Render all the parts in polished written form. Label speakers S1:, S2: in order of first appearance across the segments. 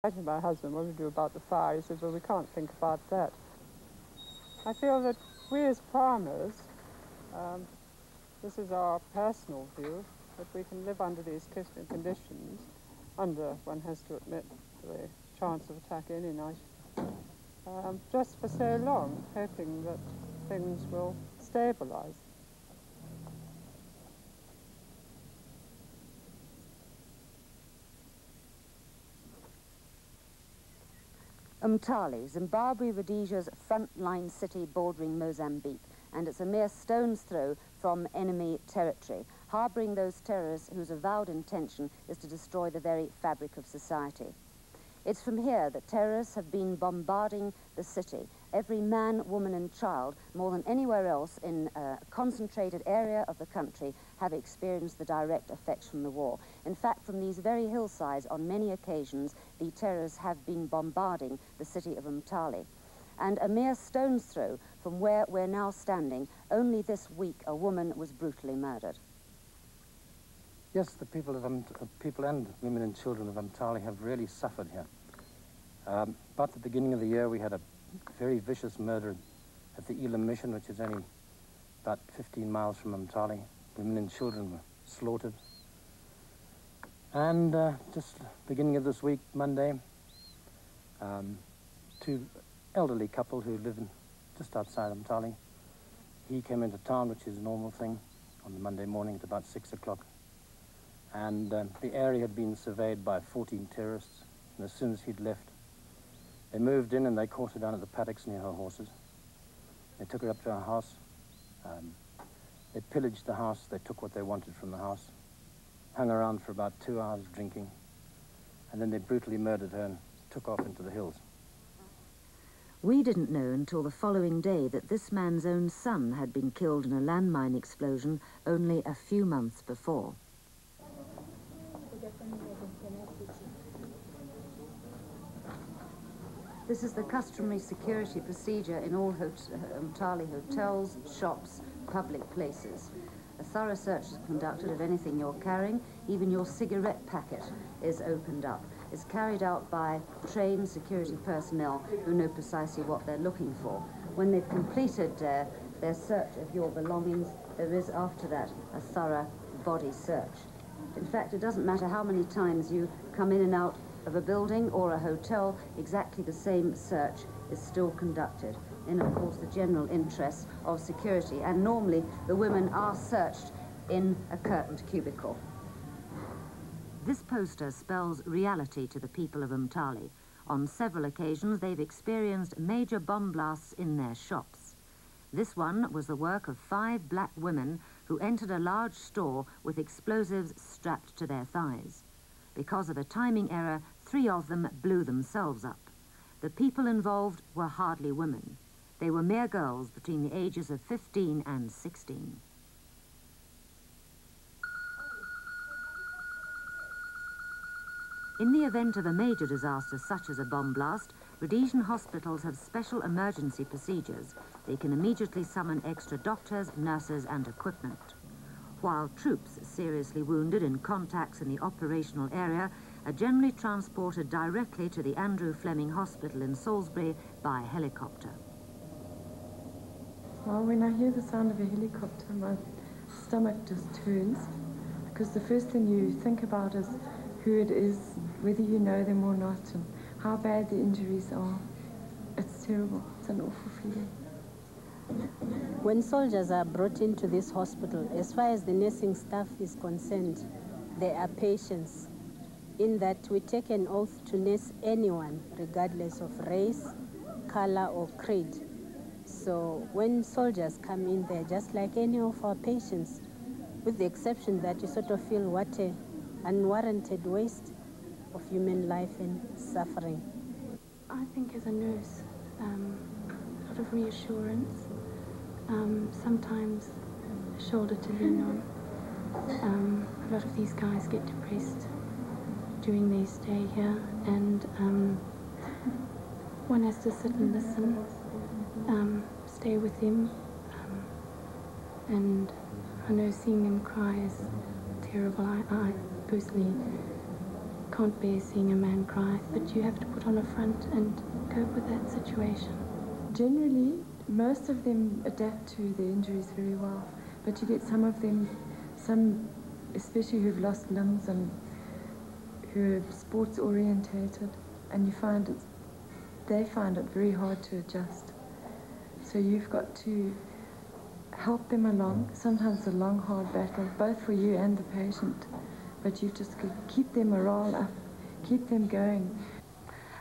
S1: I said to my husband, what do we do about the fire? He said, well, we can't think about that. I feel that we as farmers, this is our personal view, that we can live under these conditions, under, one has to admit, the chance of attack any night, just for so long, hoping that things will stabilise.
S2: Umtali, Zimbabwe Rhodesia's frontline city bordering Mozambique, and it's a mere stone's throw from enemy territory, harbouring those terrorists whose avowed intention is to destroy the very fabric of society. It's from here that terrorists have been bombarding the city. Every man, woman and child, more than anywhere else in a concentrated area of the country, have experienced the direct effects from the war. In fact, from these very hillsides, on many occasions, the terrorists have been bombarding the city of Umtali. And a mere stone's throw from where we're now standing, only this week a woman was brutally murdered.
S3: Yes, the people and women and children of Umtali have really suffered here. But at the beginning of the year, we had a very vicious murder at the Elam Mission, which is only about 15 miles from Umtali. Women and children were slaughtered. And just beginning of this week, Monday, two elderly couple who live just outside Umtali. He came into town, which is a normal thing, on the Monday morning at about 6 o'clock. And the area had been surveyed by 14 terrorists, and as soon as he'd left, they moved in and they caught her down at the paddocks near her horses. They took her up to her house. They pillaged the house. They took what they wanted from the house, hung around for about 2 hours drinking, and then they brutally murdered her and took off into the hills.
S2: We didn't know until the following day that this man's own son had been killed in a landmine explosion only a few months before. This is the customary security procedure in all Umtali hotels, shops, public places. A thorough search is conducted of anything you're carrying. Even your cigarette packet is opened up. It's carried out by trained security personnel who know precisely what they're looking for. When they've completed their search of your belongings, there is after that a thorough body search. In fact, it doesn't matter how many times you come in and out of a building or a hotel, exactly the same search is still conducted in, of course, the general interests of security. And normally the women are searched in a curtained cubicle. This poster spells reality to the people of Umtali. On several occasions they've experienced major bomb blasts in their shops. This one was the work of 5 black women who entered a large store with explosives strapped to their thighs. Because of a timing error, 3 of them blew themselves up. The people involved were hardly women. They were mere girls between the ages of 15 and 16. In the event of a major disaster such as a bomb blast, Rhodesian hospitals have special emergency procedures. They can immediately summon extra doctors, nurses and equipment. While troops seriously wounded in contacts in the operational area are generally transported directly to the Andrew Fleming Hospital in Salisbury by helicopter.
S4: Well, when I hear the sound of a helicopter, my stomach just turns, because the first thing you think about is who it is, whether you know them or not, and how bad the injuries are. It's terrible. It's an awful feeling.
S5: When soldiers are brought into this hospital, as far as the nursing staff is concerned, they are patients, in that we take an oath to nurse anyone, regardless of race, color or creed. So when soldiers come in, they're just like any of our patients, with the exception that you sort of feel what an unwarranted waste of human life and suffering.
S6: I think as a nurse, a lot of reassurance, sometimes a shoulder to lean on. A lot of these guys get depressed during their stay here, and one has to sit and listen, stay with them, and I know seeing them cry is terrible. I personally can't bear seeing a man cry, but you have to put on a front and cope with that situation.
S4: Generally, most of them adapt to their injuries very well, but you get some of them, some especially who've lost limbs and who are sports orientated, and they find it very hard to adjust. So you've got to help them along. Sometimes it's a long, hard battle, both for you and the patient, but you've just got to keep their morale up, keep them going.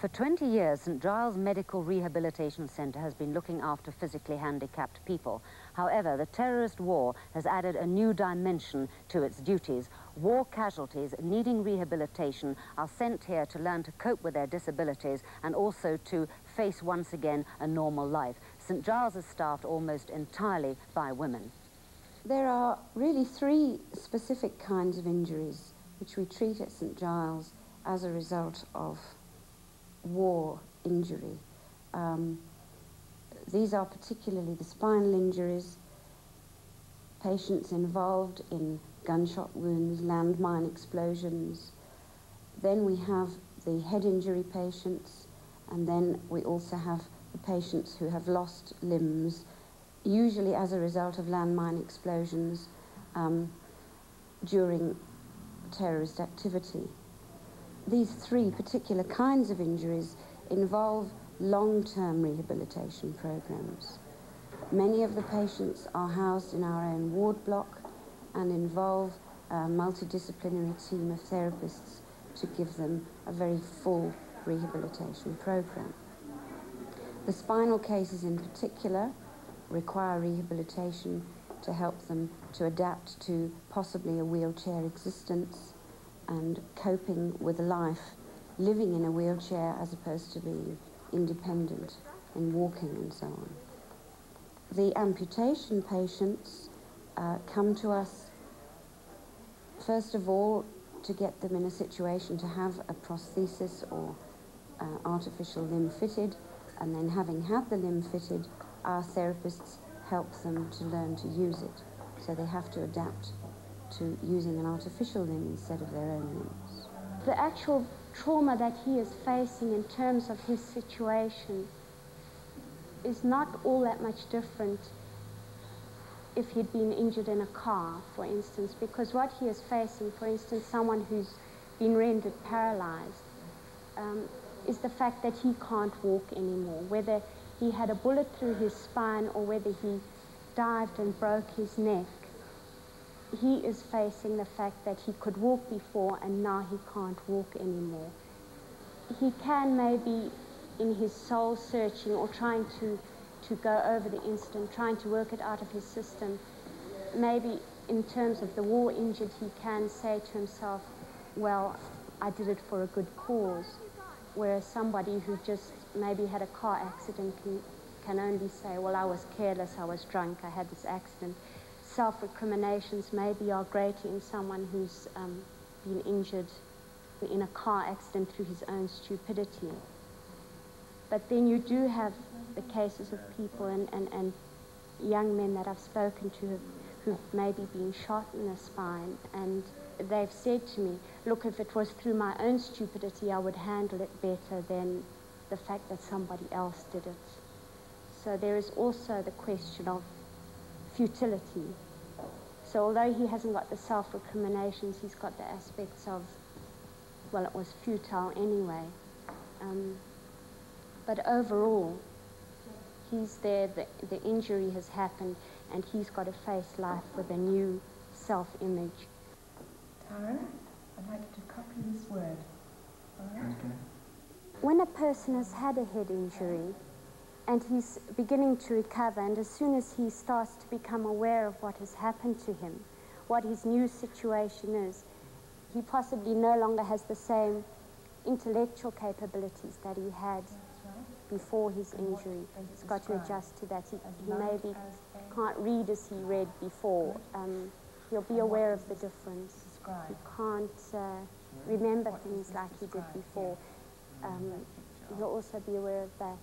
S2: For 20 years, St Giles Medical Rehabilitation Centre has been looking after physically handicapped people. However, the terrorist war has added a new dimension to its duties. War casualties needing rehabilitation are sent here to learn to cope with their disabilities and also to face once again a normal life. St Giles is staffed almost entirely by women.
S7: There are really 3 specific kinds of injuries which we treat at St Giles as a result of war injury. These are particularly the spinal injuries, patients involved in gunshot wounds, landmine explosions. Then we have the head injury patients, and then we also have the patients who have lost limbs, usually as a result of landmine explosions during terrorist activity. These 3 particular kinds of injuries involve long-term rehabilitation programs. Many of the patients are housed in our own ward block and involve a multidisciplinary team of therapists to give them a very full rehabilitation program. The spinal cases in particular require rehabilitation to help them to adapt to possibly a wheelchair existence and coping with life, living in a wheelchair as opposed to being independent in walking and so on. The amputation patients come to us, first of all, to get them in a situation to have a prosthesis or artificial limb fitted, and then having had the limb fitted, our therapists help them to learn to use it. So they have to adapt to using an artificial limb instead of their own limbs.
S8: The actual trauma that he is facing in terms of his situation is not all that much different if he'd been injured in a car, for instance, because what he is facing, for instance, someone who's been rendered paralyzed, is the fact that he can't walk anymore. Whether he had a bullet through his spine or whether he dived and broke his neck, he is facing the fact that he could walk before and now he can't walk anymore. He can maybe, in his soul searching or trying to go over the incident, trying to work it out of his system, maybe in terms of the war injured, he can say to himself, well, I did it for a good cause. Whereas somebody who just maybe had a car accident can only say, well, I was careless, I was drunk, I had this accident. Self-recriminations maybe are greater in someone who's been injured in a car accident through his own stupidity. But then you do have the cases of people and young men that I've spoken to who've maybe been shot in the spine, and they've said to me, look, if it was through my own stupidity, I would handle it better than the fact that somebody else did it. So there is also the question of futility. So although he hasn't got the self-recriminations, he's got the aspects of, well, it was futile anyway. But overall, he's there, the injury has happened, and he's got to face life with a new self-image.
S4: Tara, I'd like you to copy this word. All right?
S8: Okay. When a person has had a head injury, and he's beginning to recover, and as soon as he starts to become aware of what has happened to him, what his new situation is, he possibly no longer has the same intellectual capabilities that he had before his injury. He's got to adjust to that. He maybe can't read as he read before. He'll be aware of the difference. He can't remember things like he did before. He'll also be aware of that.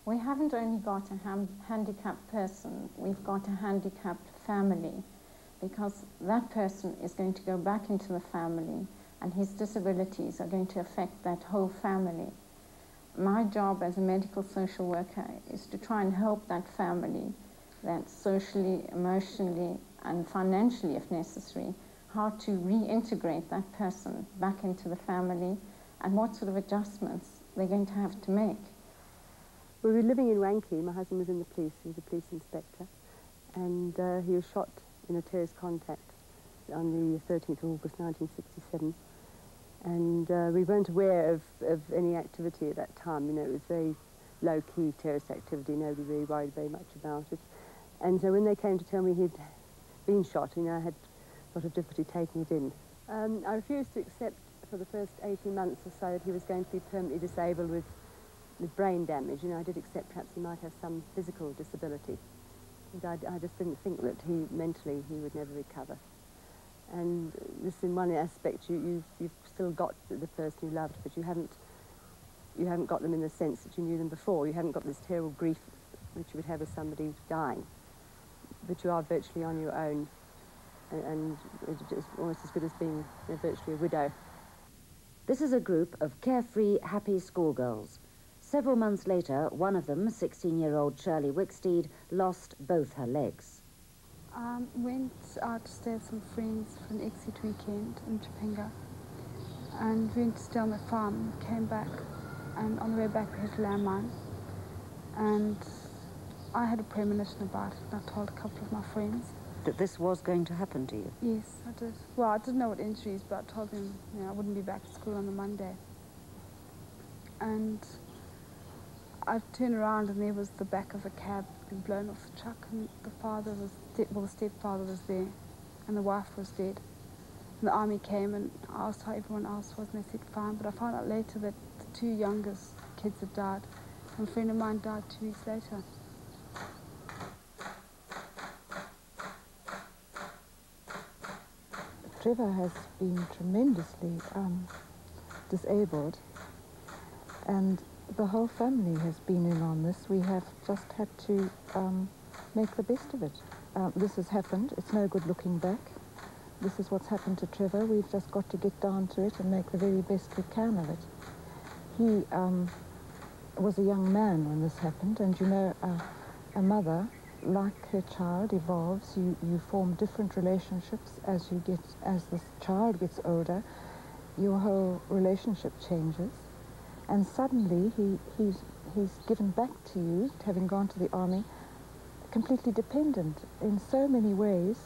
S9: We haven't only got a handicapped person, we've got a handicapped family, because that person is going to go back into the family and his disabilities are going to affect that whole family. My job as a medical social worker is to try and help that family, that socially, emotionally, and financially, if necessary, how to reintegrate that person back into the family and what sort of adjustments they're going to have to make.
S10: We were living in Wankie. My husband was in the police. He was a police inspector. And he was shot in a terrorist contact on the 13th of August 1967. And we weren't aware of any activity at that time. You know, it was very low-key terrorist activity. Nobody really worried very much about it. And so when they came to tell me he'd been shot, you know, I had a lot of difficulty taking it in. I refused to accept for the first 18 months or so that he was going to be permanently disabled with brain damage. You know, I did accept perhaps he might have some physical disability. But I just didn't think that mentally he would never recover. And this, in one aspect, you've still got the person you loved, but you haven't got them in the sense that you knew them before. You haven't got this terrible grief that you would have with somebody dying. But you are virtually on your own, and it's almost as good as being virtually a widow.
S2: This is a group of carefree, happy schoolgirls. Several months later, one of them, 16-year-old Shirley Wicksteed, lost both her legs.
S6: Went out to stay with some friends for an exit weekend in Topanga, and went to stay on the farm, came back, and on the way back we hit a landmine, and I had a premonition about it, and I told a couple of my friends.
S2: That this was going to happen to you?
S6: Yes, I did. Well, I didn't know what injuries, but I told them, you know, I wouldn't be back at school on the Monday. And I turned around and there was the back of a cab being blown off the truck, and the father was dead, well, the stepfather was there, and the wife was dead. And the army came and asked how everyone else was, and they said fine, but I found out later that the two youngest kids had died, and a friend of mine died 2 weeks later.
S11: Trevor has been tremendously disabled, and the whole family has been in on this. We have just had to make the best of it. This has happened. It's no good looking back. This is what's happened to Trevor. We've just got to get down to it and make the very best we can of it. He was a young man when this happened, and you know, a mother, like her child, evolves. You form different relationships as this child gets older. Your whole relationship changes, and suddenly he's given back to you, having gone to the army, completely dependent in so many ways,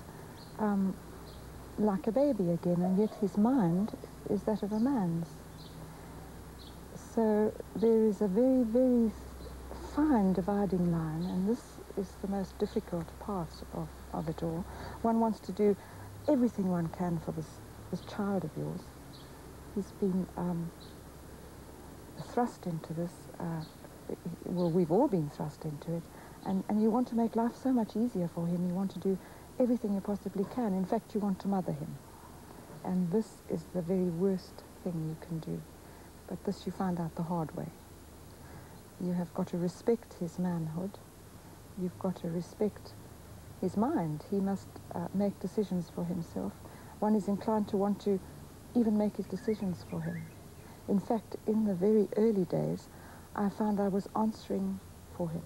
S11: like a baby again, and yet his mind is that of a man's. So there is a very, very fine dividing line, and this is the most difficult part of it all. One wants to do everything one can for this child of yours. He's been thrust into this, well, we've all been thrust into it, and you want to make life so much easier for him. You want to do everything you possibly can. In fact, you want to mother him. And this is the very worst thing you can do. But this you find out the hard way. You have got to respect his manhood. You've got to respect his mind. He must make decisions for himself. One is inclined to want to even make his decisions for him. In fact, in the very early days, I found I was answering for him.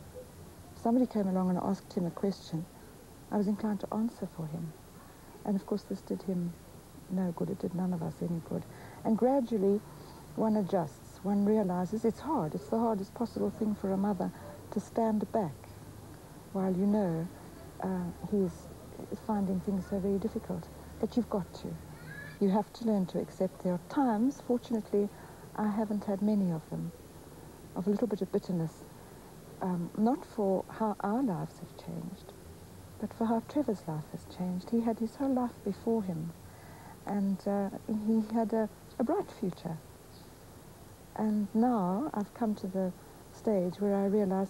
S11: Somebody came along and asked him a question. I was inclined to answer for him. And of course this did him no good. It did none of us any good. And gradually one adjusts. One realizes it's hard. It's the hardest possible thing for a mother to stand back while you know he's finding things so very difficult. But you've got to. You have to learn to accept. There are times, fortunately, I haven't had many of them, of a little bit of bitterness, not for how our lives have changed, but for how Trevor's life has changed. He had his whole life before him, and he had a bright future. And now I've come to the stage where I realize